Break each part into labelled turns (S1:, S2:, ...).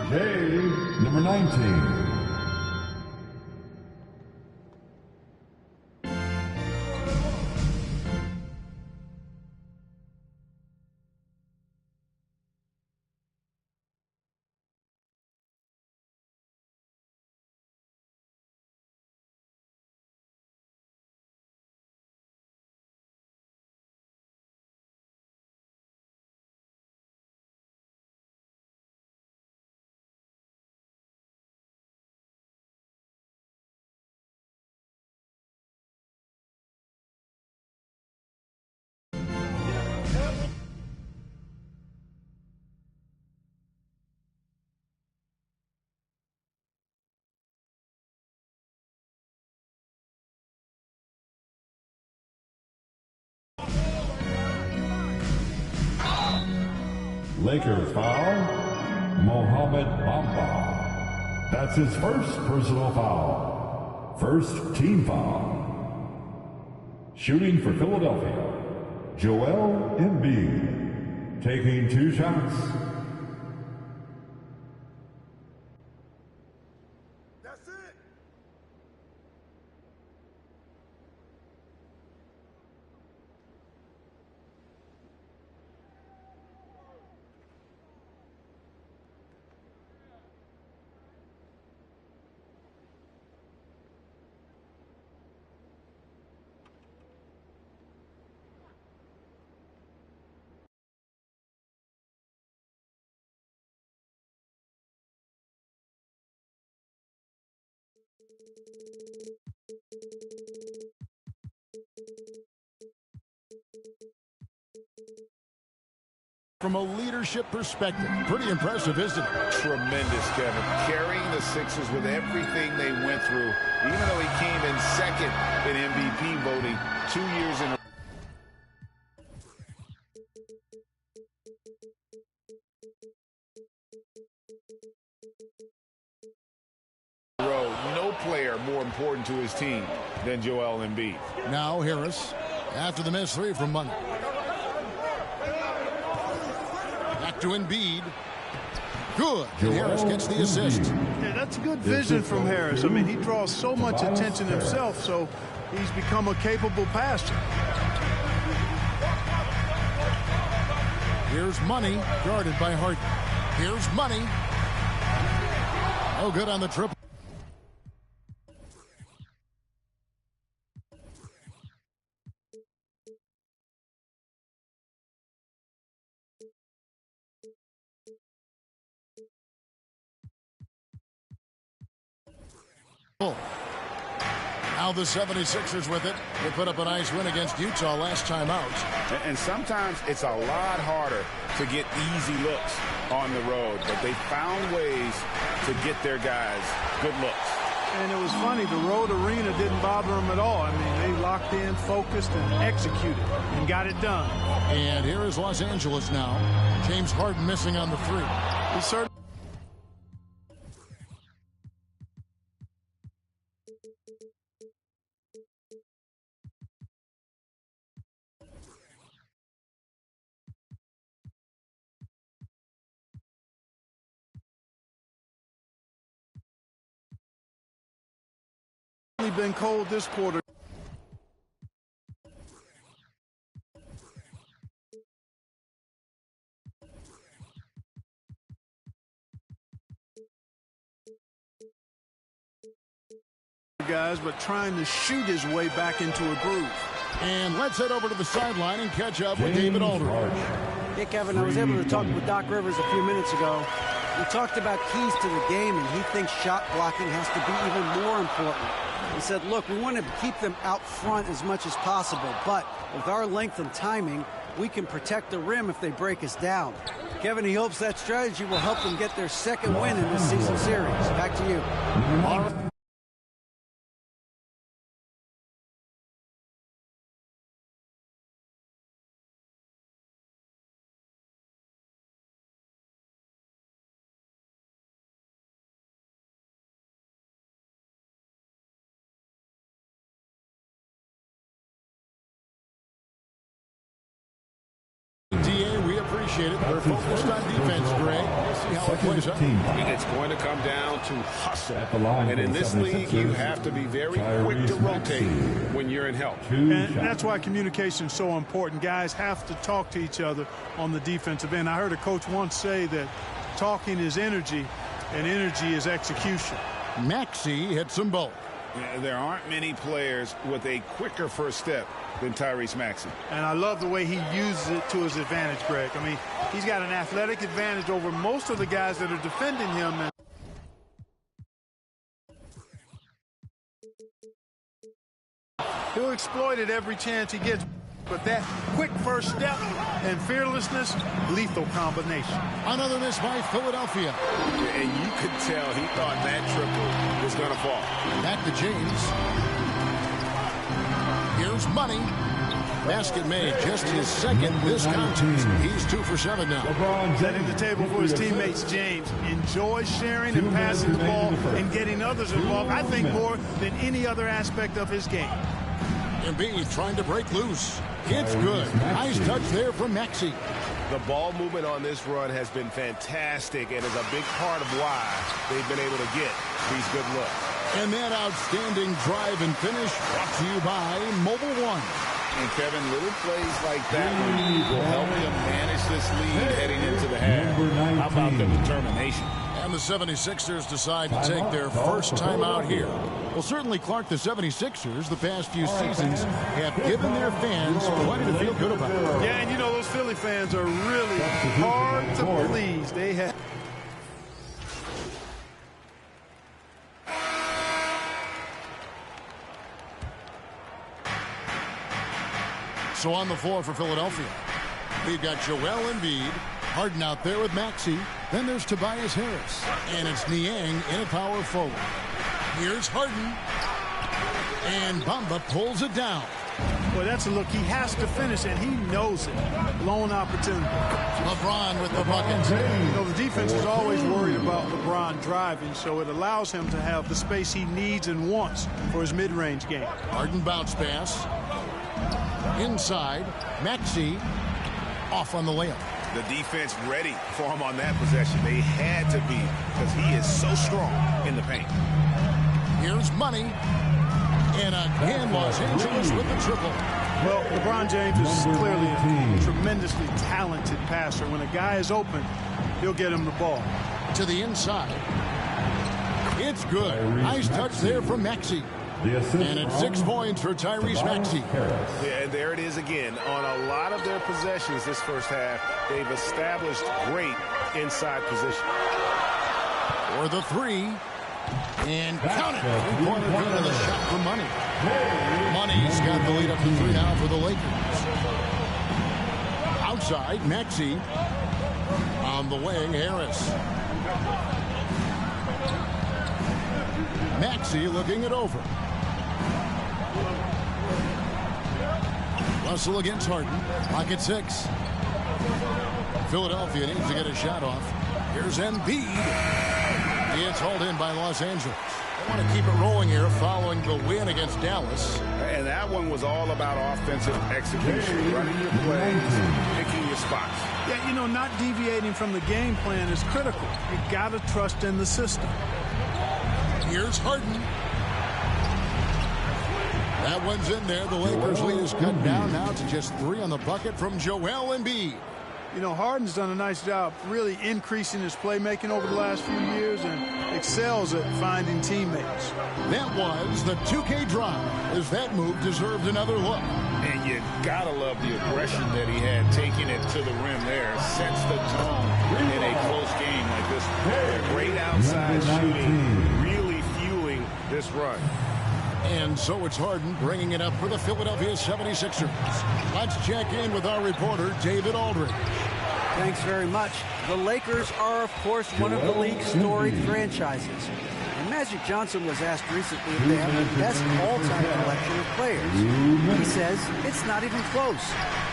S1: J, number 19. Laker foul, Mohamed Bamba. That's his first personal foul. First team foul. Shooting for Philadelphia, Joel Embiid. Taking 2 shots.
S2: From a leadership perspective, pretty impressive, isn't it?
S3: Tremendous, Kevin. Carrying the Sixers with everything they went through, even though he came in second in MVP voting 2 years in a row. No player more important to his team than Joel Embiid.
S2: Now Harris, after the missed 3 from Money. Back to Embiid. Good. And Harris gets the assist.
S4: Yeah, that's good vision from Harris. I mean, he draws so much attention himself, so he's become a capable passer.
S2: Here's Money, guarded by Harden. Here's Money. Oh, good on the triple. Now the 76ers with it. They put up a nice win against Utah last time out.
S3: And sometimes it's a lot harder to get easy looks on the road, but they found ways to get their guys good looks.
S4: And it was funny, the road arena didn't bother them at all. I mean, they locked in, focused, and executed, and got it done.
S2: And here is Los Angeles now. James Harden missing on the 3.
S4: He certainly been cold this quarter. Guys, but trying to shoot his way back into a groove.
S2: And let's head over to the sideline and catch up with David Aldridge.
S5: Hey, Kevin, I was able to talk with Doc Rivers a few minutes ago. We talked about keys to the game, and he thinks shot blocking has to be even more important. He said, look, we want to keep them out front as much as possible, but with our length and timing, we can protect the rim if they break us down. Kevin, he hopes that strategy will help them get their second win in this season series. Back to you.
S2: appreciate it. We're focused on defense, Greg. We'll see how it plays out.
S3: It's going to come down to hustle. And in this league, you have to be very quick to rotate when you're in help.
S4: And that's why communication is so important. Guys have to talk to each other on the defensive end. I heard a coach once say that talking is energy, and energy is execution.
S2: Maxey hits them both.
S3: Yeah, there aren't many players with a quicker first step than Tyrese Maxey.
S4: And I love the way he uses it to his advantage, Greg. I mean, he's got an athletic advantage over most of the guys that are defending him. And he'll exploit it every chance he gets. But that quick first step and fearlessness, lethal combination.
S2: Another miss by Philadelphia.
S3: And you could tell he thought that triple was going to fall.
S2: Back to James. Here's Money. Basket made, just his second this contest. He's 2 for 7 now.
S4: Setting the table for his teammates. James enjoys sharing and passing the ball and getting others involved, I think, more than any other aspect of his game.
S2: Embiid trying to break loose. It's good. Nice touch there from Maxey.
S6: The ball movement on this run has been fantastic and is a big part of why they've been able to get these good looks.
S2: And that outstanding drive and finish brought to you by Mobile One.
S3: And Kevin, little plays like that will help him manage this lead heading into the half. How about the determination?
S2: And the 76ers decide to take their first time out here. Well, certainly, Clark, the 76ers the past few seasons have given their fans plenty to feel good about.
S4: Yeah, and you know, those Philly fans are really hard to please. They have...
S2: So on the floor for Philadelphia, we've got Joel Embiid, Harden out there with Maxey. Then there's Tobias Harris. And it's Niang in a power forward. Here's Harden. And Bamba pulls it down.
S4: Well, that's a look he has to finish, and he knows it. Lone opportunity.
S2: LeBron with the buckets.
S4: You know, the defense is always worried about LeBron driving, so it allows him to have the space he needs and wants for his mid-range game.
S2: Harden bounce pass. Inside. Maxey off on the layup.
S6: The defense ready for him on that possession. They had to be because he is so strong in the paint.
S2: Here's Money. And again, Los Angeles with the triple.
S4: Well, LeBron James is clearly a tremendously talented passer. When a guy is open, he'll get him the ball.
S2: To the inside. It's good. Nice touch there from Maxey. And it's 6 points for Tyrese Maxey.
S6: Yeah, and there it is again. On a lot of their possessions this first half, they've established great inside position.
S2: For the 3. And count it. 3-pointer good on the shot for Money. Money's got the lead up to 3 now for the Lakers. Outside, Maxey. On the wing, Harris. Maxey looking it over. Russell against Harden. Pocket 6. Philadelphia needs to get a shot off. Here's Embiid. It's hauled in by Los Angeles. They want to keep it rolling here following the win against Dallas.
S3: And that one was all about offensive execution. Running your plays, picking your spots.
S4: Yeah, you know, not deviating from the game plan is critical. You got to trust in the system.
S2: Here's Harden. That one's in there. The Lakers' lead is cut down now to just 3 on the bucket from Joel Embiid.
S4: You know, Harden's done a nice job really increasing his playmaking over the last few years and excels at finding teammates.
S2: That was the 2K drive, as that move deserved another look.
S3: And you gotta love the aggression that he had taking it to the rim there. Sets the tone in a close game like this.
S6: Great outside shooting, really fueling this run.
S2: And so it's Harden bringing it up for the Philadelphia 76ers. Let's check in with our reporter, David Aldridge.
S5: Thanks very much. The Lakers are, of course, one of the league's storied franchises. And Magic Johnson was asked recently if they have the best all-time collection of players. He says it's not even close.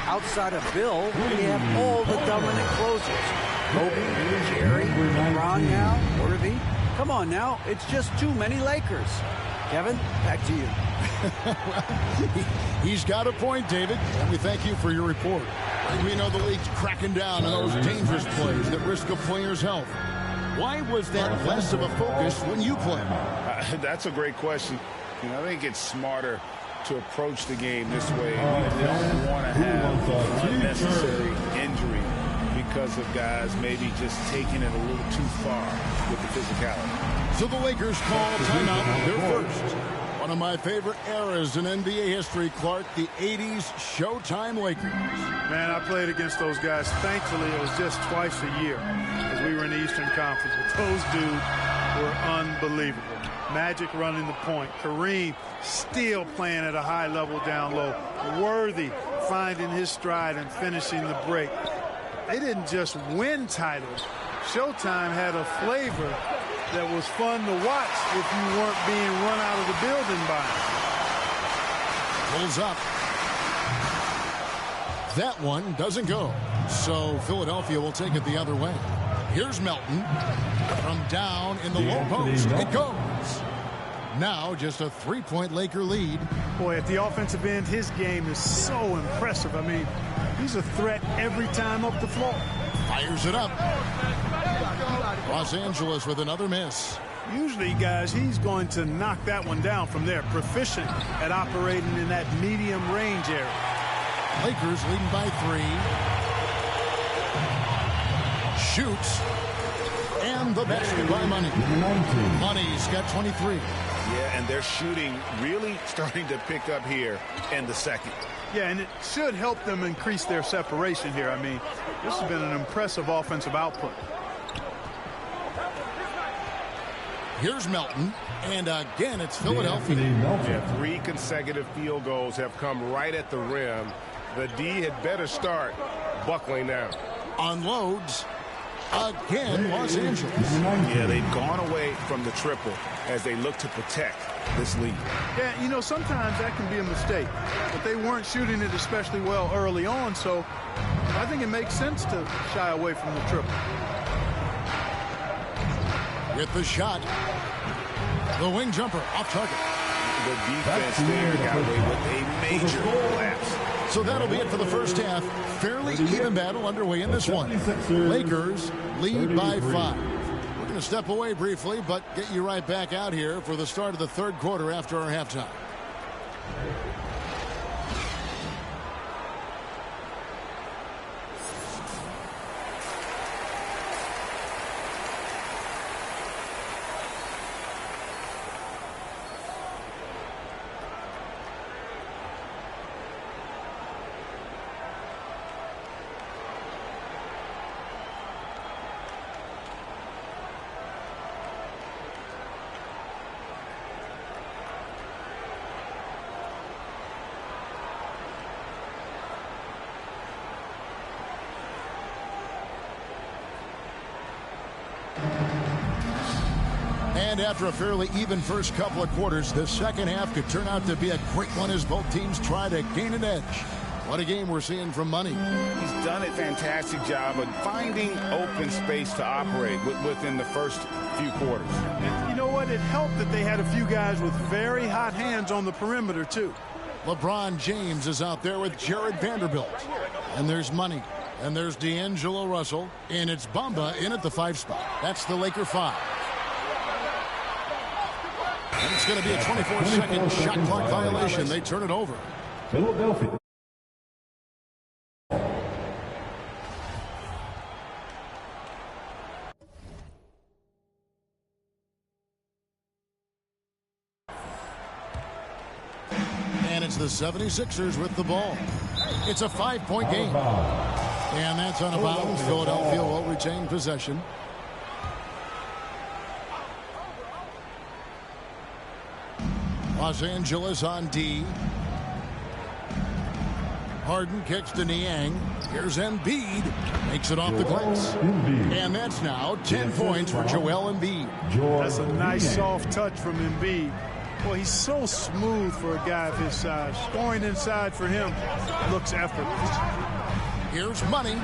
S5: Outside of Bill, they have all the dominant closers. Kobe, Jerry, LeBron now, Worthy. Come on now, it's just too many Lakers. Kevin, back to you.
S2: He's got a point, David, and we thank you for your report. We know the league's cracking down on those dangerous plays that risk a player's health. Why was that less of a focus when you play?
S3: That's a great question. I think it's smarter to approach the game this way. You don't want to have unnecessary injury because of guys maybe just taking it a little too far with the physicality.
S2: So the Lakers call timeout, their first. One of my favorite eras in NBA history, Clark, the 80s Showtime Lakers.
S4: Man, I played against those guys. Thankfully, it was just twice a year as we were in the Eastern Conference. But those dudes were unbelievable. Magic running the point. Kareem still playing at a high level down low. Worthy finding his stride and finishing the break. They didn't just win titles. Showtime had a flavor that was fun to watch if you weren't being run out of the building by it.
S2: Pulls up. That one doesn't go. So Philadelphia will take it the other way. Here's Melton. From down in the low post, it goes. Now just a three-point Laker lead.
S4: Boy, at the offensive end, his game is so impressive. I mean, he's a threat every time up the floor.
S2: Fires it up. Los Angeles with another miss.
S4: Usually, guys, he's going to knock that one down from there. Proficient at operating in that medium range area.
S2: Lakers leading by 3. Shoots. And the basket by Money. Money's got 23.
S6: Yeah, and they're shooting really starting to pick up here in the second.
S4: Yeah, and it should help them increase their separation here. I mean, this has been an impressive offensive output.
S2: Here's Melton, and again it's Philadelphia.
S6: Yeah, 3 consecutive field goals have come right at the rim. The D had better start buckling now.
S2: Unloads. Again, Los Angeles.
S6: Yeah, they've gone away from the triple as they look to protect this lead.
S4: Yeah, you know, sometimes that can be a mistake. But they weren't shooting it especially well early on, so I think it makes sense to shy away from the triple.
S2: With the shot. The wing jumper off target.
S6: The defense there got away with a major collapse.
S2: So that'll be it for the first half. Fairly even battle underway in this one. Lakers lead by 5. We're going to step away briefly, but get you right back out here for the start of the third quarter after our halftime. And after a fairly even first couple of quarters, the second half could turn out to be a great one as both teams try to gain an edge. What a game we're seeing from Money.
S3: He's done a fantastic job of finding open space to operate within the first few quarters.
S4: And you know what? It helped that they had a few guys with very hot hands on the perimeter, too.
S2: LeBron James is out there with Jared Vanderbilt. And there's Money. And there's D'Angelo Russell. And it's Bamba in at the 5 spot. That's the Laker 5. And it's going to be a 24-second shot clock violation. They turn it over.
S1: Philadelphia.
S2: And it's the 76ers with the ball. It's a 5-point game. And that's on a bounce. Philadelphia will retain possession. Los Angeles on D. Harden kicks to Niang. Here's Embiid. Makes it off the glass. And that's now 10 points for Joel Embiid.
S4: That's a nice soft touch from Embiid. Boy, he's so smooth for a guy of his size. Scoring inside for him looks effortless.
S2: Here's Money.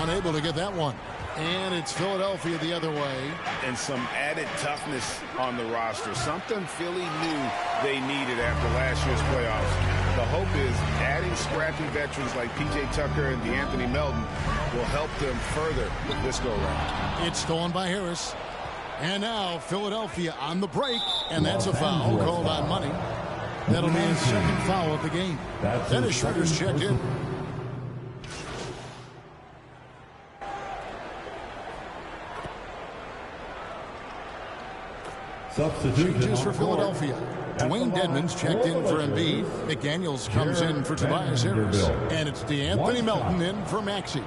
S2: Unable to get that one. And it's Philadelphia the other way.
S3: And some added toughness on the roster. Something Philly knew they needed after last year's playoffs. The hope is adding scrappy veterans like P.J. Tucker and DeAnthony Melton will help them further this go-round.
S2: It's stolen by Harris. And now Philadelphia on the break, and that's a foul called on Money. That'll be his second foul of the game. Dennis Schroeder's checked in. Changes for Philadelphia. Dwayne Dedmon's checked in for Embiid. McDaniels comes in for Tobias Harris. And it's DeAnthony Melton in for Maxey.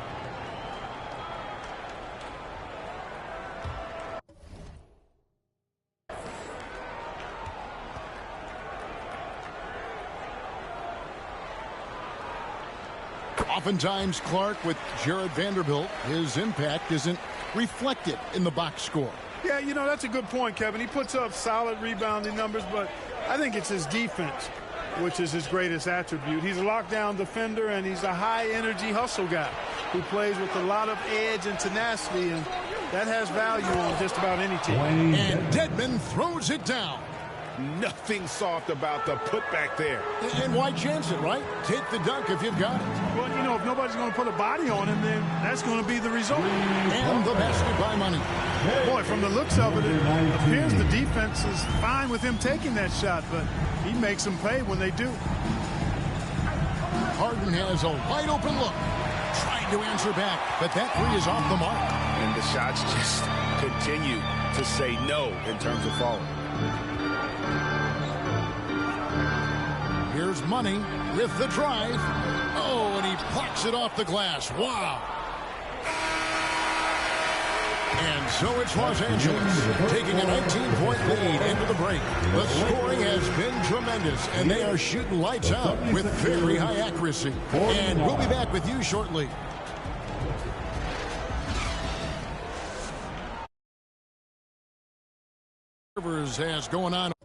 S2: Oftentimes, Clark, with Jared Vanderbilt, his impact isn't reflected in the box score.
S4: Yeah, you know, that's a good point, Kevin. He puts up solid rebounding numbers, but I think it's his defense, which is his greatest attribute. He's a lockdown defender, and he's a high-energy hustle guy who plays with a lot of edge and tenacity, and that has value on just about any team.
S2: And Dedmon throws it down.
S3: Nothing soft about the putback there.
S2: And why chance it, right? Take the dunk if you've got it.
S4: Well, you know, if nobody's going to put a body on him, then that's going to be the result.
S2: And the basket by Money.
S4: Boy, from the looks of it, it appears the defense is fine with him taking that shot, but he makes them pay when they do.
S2: Harden has a wide open look. Trying to answer back, but that three is off the mark.
S3: And the shots just continue to say no in terms of falling.
S2: Here's Money with the drive. Oh, and he plucks it off the glass. Wow. And so it's Los Angeles taking a 19-point lead into the break. The scoring has been tremendous, and they are shooting lights out with very high accuracy. And we'll be back with you shortly. Rivers has going on.